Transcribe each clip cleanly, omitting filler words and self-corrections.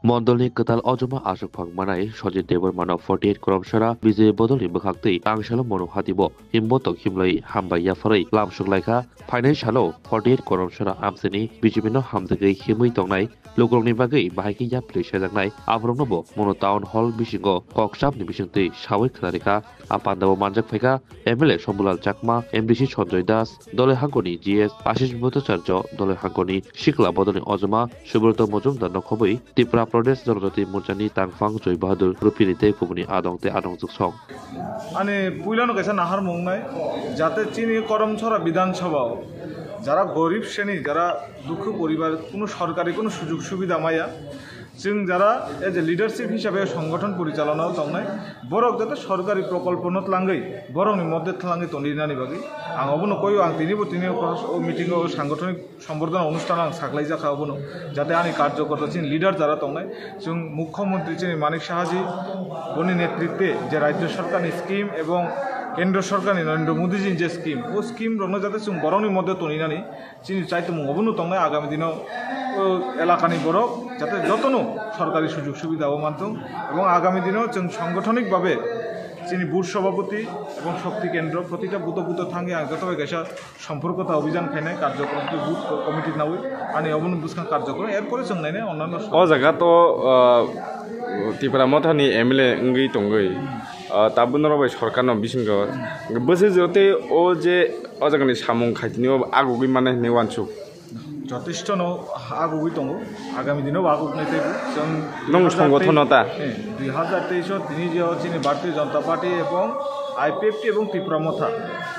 मण्डलनि गोदाल अजमा आसुक फांमानाय सजित देबरमानाव 48 करमसारा बिजय बदलनि मोखांतै आंसालो मनो हातिबो हिमबतक हिमलै हामबाय याफारै लामसुकलायखा फाइनाय सालो 48 करमसारा आमसेनि बिजिबिनो हामदगै हिमै तंनाय लोगरनि बागै बाहायखै याप्लै साजांनाय आब्रमनबो मनो टाउन हल बिसिंगो कक्साबनि बिसिंतै सावै खोनारेखा आपान्दाबो मानजाक फायखा एमएलए शम्बुलाल चाकमा एमडिसि सञ्जय दास दले हांगनि जीएस आशिष भट्टाचार्य दले हांगनि सिखला बदलनि अजमा सुब्रत मजुमदार नखबै त्रिपुरा प्रदेश जनजाति मोर्चानि तांफां जय बाहादुर रुपिनिते कुबुनि आदंते आदंजुक सं आने पुइलानो कैसा नाहार मंगनाय जाते चीनी करमछरा विधानसभा যারা গরিব শ্রেণী যারা দুঃখ পরিবার কোনো সরকারি কোনো সুযোগ সুবিধা মায়া जों যারা এজ এ লিডারশিপ হিসাবে সংগঠন পরিচালনাও তংনাय বরক যাতে সরকারি প্রকল্প নতলাঙ্গै বরংनि মধ্যে थलांगै तनिनानि बागै आं अबनो कयो आं तिनिबो मिटिंग সাংগঠনিক সম্বর্ধনা অনুষ্ঠান आं साख्लाय जाखा अबनो जाते आंनि कार्यकर्ता चिन लिडार যারা तंनाय जों मुख्यमंत्री चिन मानिक साहाजी बनि नेतृत्वे जे राज्य सरकारनि स्कीम एवं केंद्र सरकार नरेंद्र मोदी जी जे स्कीम वो स्कीम रंग जाते जों बरंनि मध्य तनिनानि चिनि चाइतो अबनो तंनाय आगामी दिनाव एलाकानि बरक जाते जतनो सरकारी सुযোগ सुविधाও मानथों এবং आगामी दिनाव जों সাংগঠনিকভাবে চিনি বুথ সভাপতি এবং শক্তি কেন্দ্র প্রতিটা বুথ থাঙ্গে আং যতবে গেছা সম্পর্কতা অভিযান খাইনায় কার্যক্রম বুথ কমিটি নাওই আনি অবন বুঝখান কার্যক্রম এরপরে जों নাইনে অন্যান্য ও জায়গা তো ত্রিপুরা মথানি এমএলএ ওই তঙ্গই তাবুনরবাই সরকার বিসিঙ্গ বসে জতে ও যে ও জায়গানি সামং খাইতিনি আগুগি মানে নেওয়ানসুক যথেষ্ট আগুবই দङ आगामी दिनाव आगुबनाय जों नों संगठनता 2023 তিনি যে চিনি ভারতীয় জনতা পার্টি এবং আইপিএফটি এবং ত্রিপুরা মথা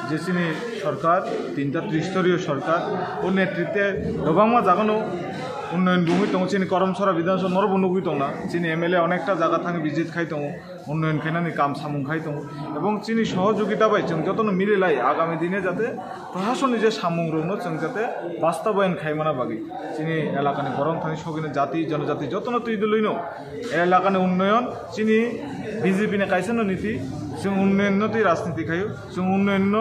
যে চিনি সরকার তিনটা ত্রিস্তরীয় সরকার ও নেতৃত্বে গোबांमा জাগানো উন্নয়ন ভূমি দङ চিনি করমছড়া বিধানসভা নরবনুগুই দङ না চিনি এমএলএ অনেকটা জায়গা থাকি ভিজিট খাই দङ উন্নয়ন খাইনানি কাম সামুং খাই দङ এবং চিনি সহযোগিতা পাই जों যতন মিলিলাই আগামী দিনে যাতে প্রশাসনী যে সামুং রংনো जों যাতে বাস্তবায়ন খাইমানা বাগি চিনি এলাকানি গরম থানি সগিনে জাতি জনজাতি যতন তুই লইনো এলাকানি উন্নয়ন চিনি বিজেপি নে কাইছেন নীতি जों उन्नयन राजनीति खायो जों उन्नयन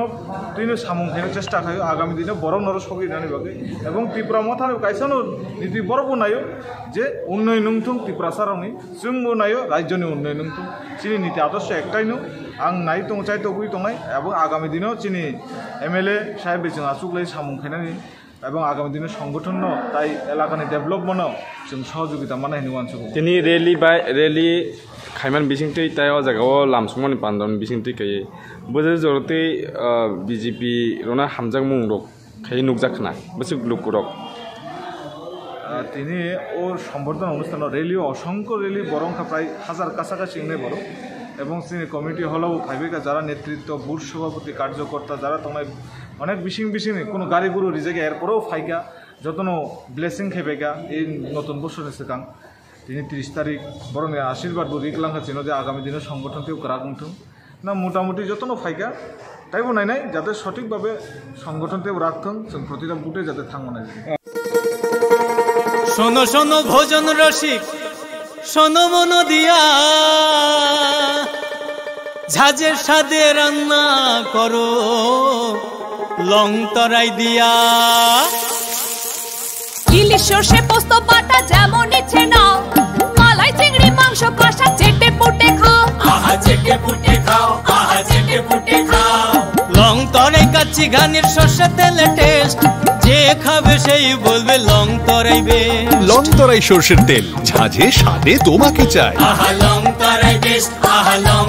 तुइनो सामुं खाइनो चेष्टा खायो आगामी दिनाव बर नर सगिनानि बागै एवं त्रिपुरा मथानो काइसानो नीति बर बनायो जे उन्नयन नंथों त्रिपुरा सारावनि जों बनायो राज्यनि उन्नयन नंथों चिनि नीति आदर्श एकटाइनो आं नाय दङ चाइतो गुइ दंनाय एवं आगामी दिनाव चिनि एमएलए साहेब जों आसुगलाय सामुं खाइनानि এবং আগামী দিনে সংগঠন তাই এলাকানি ডেভেলপমেন্ট जों সহযোগিতা মানাय नुवानसु তিনি রেলি খাইমান বিসিংতै তাই ও জায়গাও লামসুমনি পান্দন বিসিংতै कै बोजे जरते বিজেপি রনা হামজাক মুং রক খাই নুকজাখনা বসে লুকুরক তিনি ও সম্বর্ধনা অনুষ্ঠান রেলি অসংখ্য রেলি বরংখা প্রায় হাজার কাছাকাছি ইংনে বড় এবং তিনি কমিটি হলেও ভাইবেকা যারা নেতৃত্ব বুথ সভাপতি কার্যকর্তা যারা তোমায় অনেক বিশিং কোনো গাড়ি গুরু রিজেকে এরপরেও ফাইকা যতনো ব্লেসিং খেবেকা এই নতুন বছর সিকাং তিনি 30 তারিখ বরং আশীর্বাদ রিকলাঙ্গা চিনো যে আগামী দিনে সংগঠনকেও রাখুন না মোটামুটি যতনো ফাইকা তাইবো নাই যাতে সঠিকভাবে সংগঠনকেও রাখুন প্রতিটা বুথে যাতে থাঙ্গো নাই শোনো শোনো ভোজন রসিক শোনো মন দিয়া ঝাঁঝের সাদে রান্না করো লং তরাই দিয়া ইলিশ সর্ষে পোস্ত বাটা যেমন ইচ্ছে নাও মালাই চিংড়ি মাংস কষা চেটে পুটে খাও আহা চেটে পুটে খাও আহা চেটে পুটে খাও লং তরাই কাচ্চি ঘানির সর্ষে তেলে টেস্ট যে খাবে সেই বলবে লং তরাই বেশ লং তরাই সর্ষের তেল ঝাঁঝে স্বাদে তোমাকে চাই আহা লং তরাই বেশ আহা লং